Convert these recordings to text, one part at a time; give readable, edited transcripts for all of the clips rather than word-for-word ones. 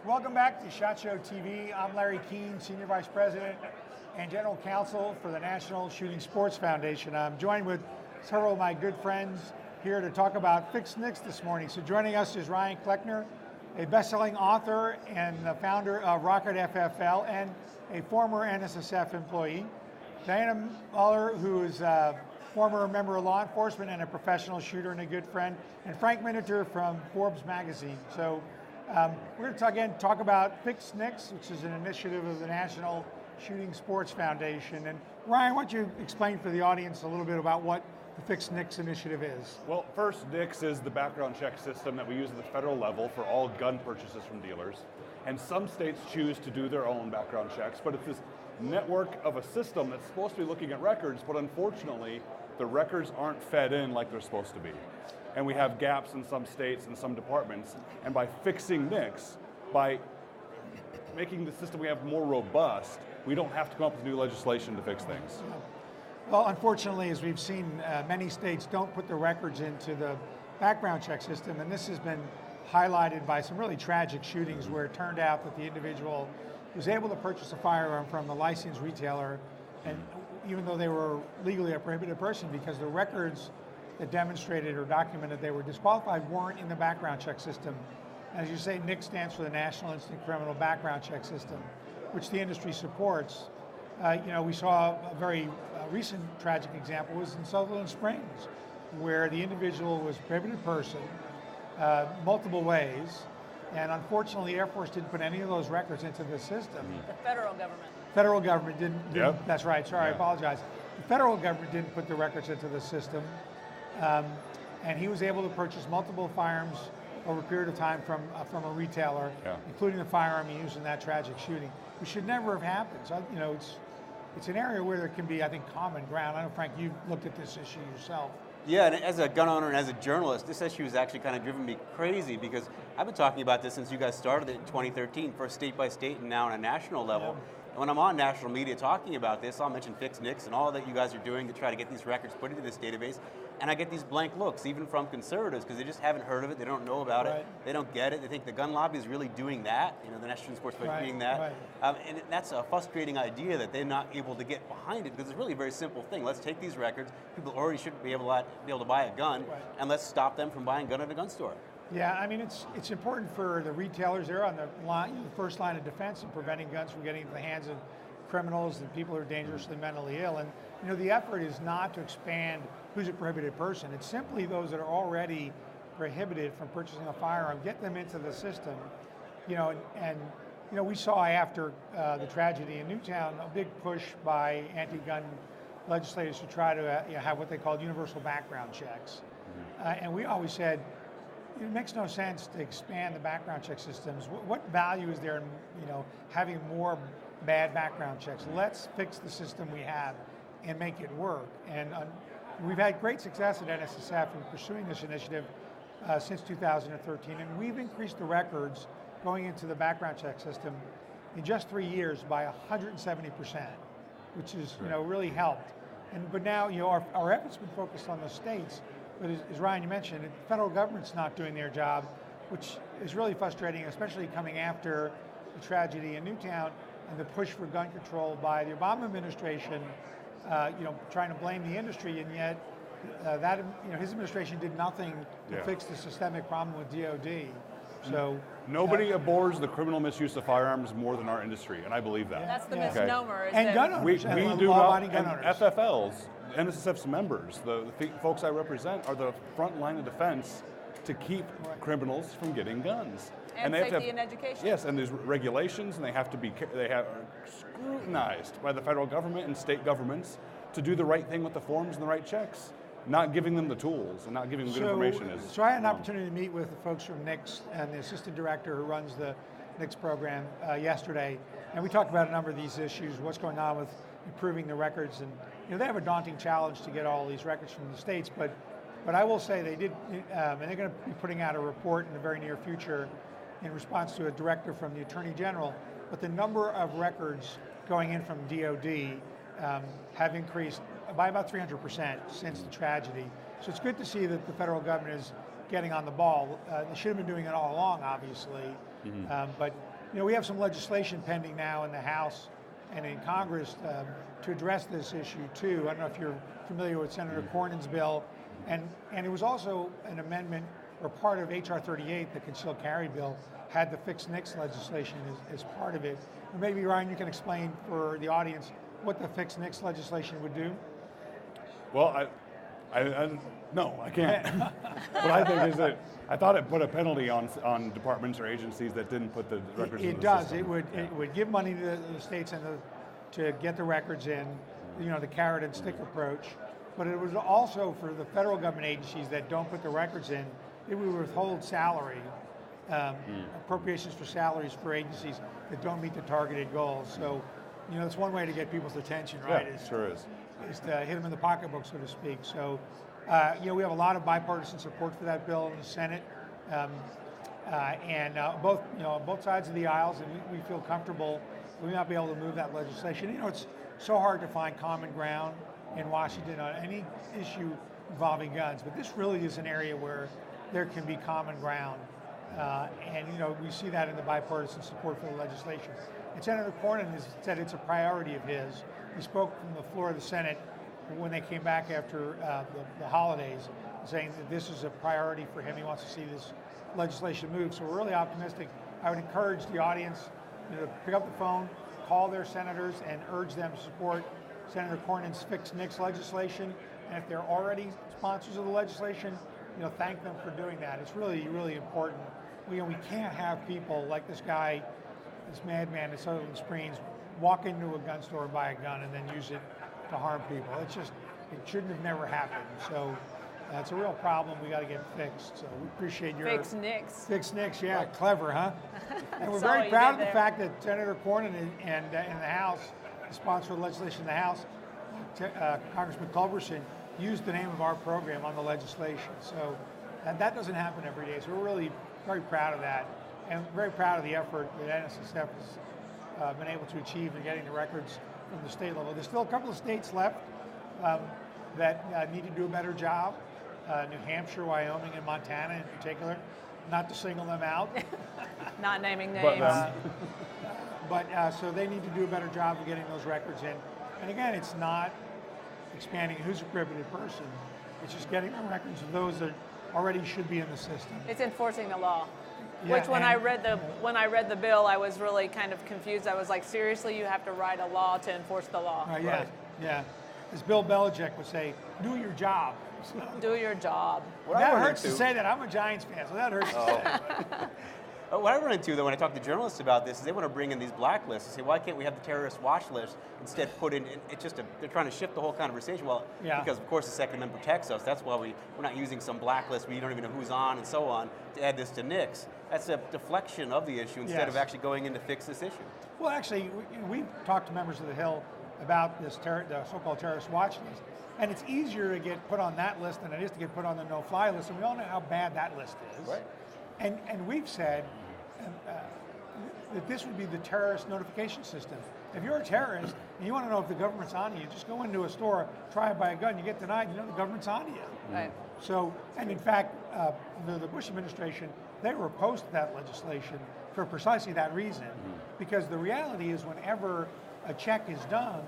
Welcome back to SHOT Show TV. I'm Larry Keane, Senior Vice President and General Counsel for the National Shooting Sports Foundation. I'm joined with several of my good friends here to talk about Fix NICS this morning. So joining us is Ryan Kleckner, a best-selling author and the founder of Rocket FFL and a former NSSF employee. Diana Muller, who is a former member of law enforcement and a professional shooter and a good friend, and Frank Miniter from Forbes magazine. So we're going to talk about Fix NICS, which is an initiative of the National Shooting Sports Foundation. And Ryan, why don't you explain for the audience a little bit about what the Fix NICS initiative is? Well, first, NICS is the background check system that we use at the federal level for all gun purchases from dealers. And some states choose to do their own background checks, but it's this network of a system that's supposed to be looking at records, but unfortunately, the records aren't fed in like they're supposed to be. And we have gaps in some states and some departments. And by fixing NICS, by making the system we have more robust, we don't have to come up with new legislation to fix things. Well, unfortunately, as we've seen, many states don't put the records into the background check system, and this has been highlighted by some really tragic shootings where it turned out that the individual was able to purchase a firearm from a licensed retailer, and even though they were legally a prohibited person, because the records that demonstrated or documented they were disqualified weren't in the background check system. As you say, NICS stands for the National Instant Criminal Background Check System, which the industry supports. We saw a very recent tragic example was in Sutherland Springs, where the individual was a prohibited person multiple ways, and unfortunately the Air Force didn't put any of those records into the system. The federal government. Federal government didn't. Yep. That's right, sorry, I apologize. The federal government didn't put the records into the system, and he was able to purchase multiple firearms over a period of time from a retailer, including the firearm he used in that tragic shooting, which should never have happened. So, it's an area where there can be, I think, common ground. I know, Frank, you've looked at this issue yourself. Yeah, and as a gun owner and as a journalist, this issue has actually kind of driven me crazy because I've been talking about this since you guys started it in 2013, first state by state and now on a national level. Yeah. And when I'm on national media talking about this, I'll mention Fix NICS and all that you guys are doing to try to get these records put into this database, and I get these blank looks, even from conservatives, because they just haven't heard of it, they don't know about it, they don't get it, they think the gun lobby is really doing that, the National Shooting Sports Foundation doing that, and that's a frustrating idea that they're not able to get behind it, because it's really a very simple thing. Let's take these records, people already should be able to buy a gun, and let's stop them from buying a gun at a gun store. Yeah, I mean, it's important for the retailers. They're on the first line of defense in preventing guns from getting into the hands of criminals and people who are dangerously mentally ill. And the effort is not to expand who's a prohibited person. It's simply those that are already prohibited from purchasing a firearm, get them into the system. We saw after the tragedy in Newtown a big push by anti-gun legislators to try to have what they called universal background checks. And we always said, it makes no sense to expand the background check systems. What value is there in having more bad background checks? Let's fix the system we have and make it work. And we've had great success at NSSF in pursuing this initiative since 2013, and we've increased the records going into the background check system in just 3 years by 170%, which is really helped. But now our efforts have been focused on the states. But as Ryan, you mentioned, the federal government's not doing their job, which is really frustrating, especially coming after the tragedy in Newtown and the push for gun control by the Obama administration, trying to blame the industry, and yet his administration did nothing to fix the systemic problem with DOD. So nobody abhors the criminal misuse of firearms more than our industry, and I believe that. That's the misnomer. And gun owners. We do not, gun owners. FFLs, NSSF's members, the folks I represent, are the front line of defense to keep criminals from getting guns. And they safety have to have, and education. Yes, and there's regulations, and they are scrutinized by the federal government and state governments to do the right thing with the forms and the right checks. Not giving them the tools and not giving them good information is. So I had an opportunity to meet with the folks from NICS and the assistant director who runs the NICS program yesterday, and we talked about a number of these issues, what's going on with improving the records, and they have a daunting challenge to get all these records from the states, but I will say they did, and they're going to be putting out a report in the very near future in response to a directive from the Attorney General, but the number of records going in from DOD have increased by about 300% since the tragedy. So it's good to see that the federal government is getting on the ball. They should have been doing it all along, obviously. But we have some legislation pending now in the House and in Congress to address this issue too. I don't know if you're familiar with Senator Cornyn's bill, and it was also an amendment or part of H.R. 38, the concealed carry bill, had the fixed NICS legislation as part of it. And maybe Ryan, you can explain for the audience what the fixed NICS legislation would do. Well, no, I can't. What I think is that I thought it put a penalty on departments or agencies that didn't put the records in the does. system. It would give money to the states and to get the records in, the carrot and stick approach. But it was also for the federal government agencies that don't put the records in, it would withhold salary, appropriations for salaries for agencies that don't meet the targeted goals. So, that's one way to get people's attention, right? Yeah, sure is. Is to hit them in the pocketbook, so to speak. So, we have a lot of bipartisan support for that bill in the Senate, and both sides of the aisles, and we feel comfortable we might be able to move that legislation. It's so hard to find common ground in Washington on any issue involving guns, but this really is an area where there can be common ground, and we see that in the bipartisan support for the legislation. And Senator Cornyn has said it's a priority of his. He spoke from the floor of the Senate when they came back after the holidays, saying that this is a priority for him. He wants to see this legislation move. So we're really optimistic. I would encourage the audience to pick up the phone, call their senators, and urge them to support Senator Cornyn's fixed NICS legislation. And if they're already sponsors of the legislation, thank them for doing that. It's really, really important. We can't have people like this guy, this madman at Sutherland Springs, walk into a gun store and buy a gun and then use it to harm people. It shouldn't have never happened. So it's a real problem we got to get fixed. So we appreciate your Fixed NICS. Fixed NICS, yeah, clever, huh? And we're Saw what very you proud did of the there. fact that Senator Cornyn and in the House, the sponsor of the legislation in the House, Congressman Culberson, used the name of our program on the legislation. So that doesn't happen every day. So we're really very proud of that, and very proud of the effort that NSSF has been able to achieve in getting the records from the state level. There's still a couple of states left that need to do a better job. New Hampshire, Wyoming, and Montana in particular, not to single them out. Not naming But, names. So they need to do a better job of getting those records in. And again, it's not expanding who's a prohibited person. It's just getting the records of those that already should be in the system. It's enforcing the law. Yeah, Which when I read the bill, I was really kind of confused. I was like, seriously, you have to write a law to enforce the law. Yeah, yeah. As Bill Belichick would say, do your job. So, Do your job. that hurts to say that. I'm a Giants fan, so that hurts to say. What I run into, though, when I talk to journalists about this, is they want to bring in these blacklists and say, why can't we have the terrorist watch list instead put in, they're trying to shift the whole conversation. Well, because of course the Second Amendment protects us, that's why we're not using some blacklist where you don't even know who's on and so on to add this to NICS. That's a deflection of the issue instead of actually going in to fix this issue. Well, actually, we've talked to members of the Hill about this the so-called terrorist watch list, and it's easier to get put on that list than it is to get put on the no-fly list, and we all know how bad that list is. Right. And we've said that this would be the terrorist notification system. If you're a terrorist and you want to know if the government's on you, just go into a store, try to buy a gun, you get denied, you know the government's on you. Right. So, and in fact, the Bush administration, they were opposed to that legislation for precisely that reason, because the reality is whenever a check is done,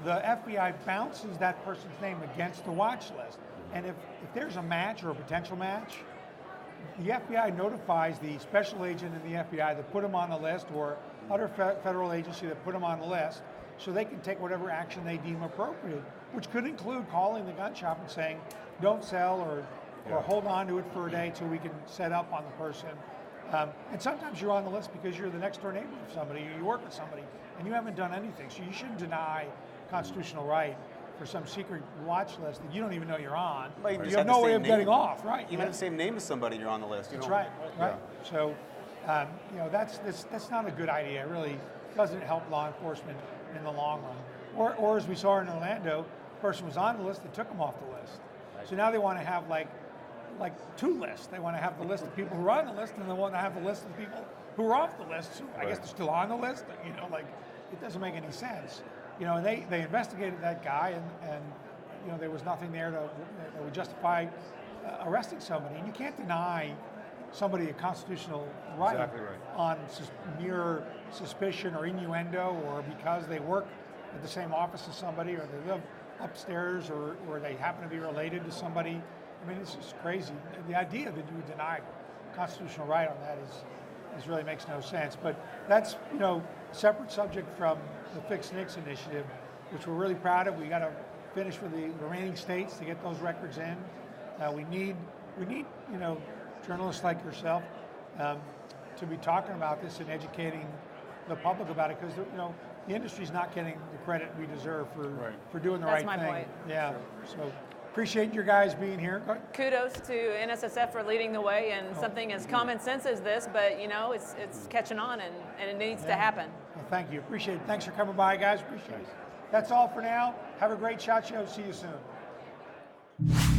the FBI bounces that person's name against the watch list. And if there's a match or a potential match, the FBI notifies the special agent in the FBI that put them on the list or other federal agency that put them on the list, so they can take whatever action they deem appropriate, which could include calling the gun shop and saying, don't sell or hold on to it for a day till we can set up on the person. And sometimes you're on the list because you're the next door neighbor of somebody, or you work with somebody, and you haven't done anything. So you shouldn't deny constitutional right for some secret watch list that you don't even know you're on. Well, you have no way of getting off, right? You have the same name as somebody, you're on the list. That's right. So, that's not a good idea. It really doesn't help law enforcement in the long run. Or as we saw in Orlando, the person was on the list, they took them off the list. Right. So now they want to have like two lists. They want to have the list of people who are on the list, and they want to have the list of people who are off the list. So I guess they're still on the list. It doesn't make any sense. And they investigated that guy, and there was nothing there that would justify arresting somebody. And you can't deny somebody a constitutional right, Exactly right. on mere suspicion or innuendo, or because they work at the same office as somebody, or they live upstairs, or they happen to be related to somebody. I mean, it's just crazy. The idea that you would deny a constitutional right on that is really makes no sense. But that's separate subject from the Fix NICS initiative, which we're really proud of. We got to finish with the remaining states to get those records in. We need journalists like yourself to be talking about this and educating the public about it, because the industry's not getting the credit we deserve for doing the That's right my thing. point. Yeah. So appreciate your guys being here. Kudos to NSSF for leading the way, and something as common sense as this, but it's catching on, and it needs to happen. Well, thank you. Appreciate it. Thanks for coming by, guys. Appreciate it. That's all for now. Have a great SHOT Show. See you soon.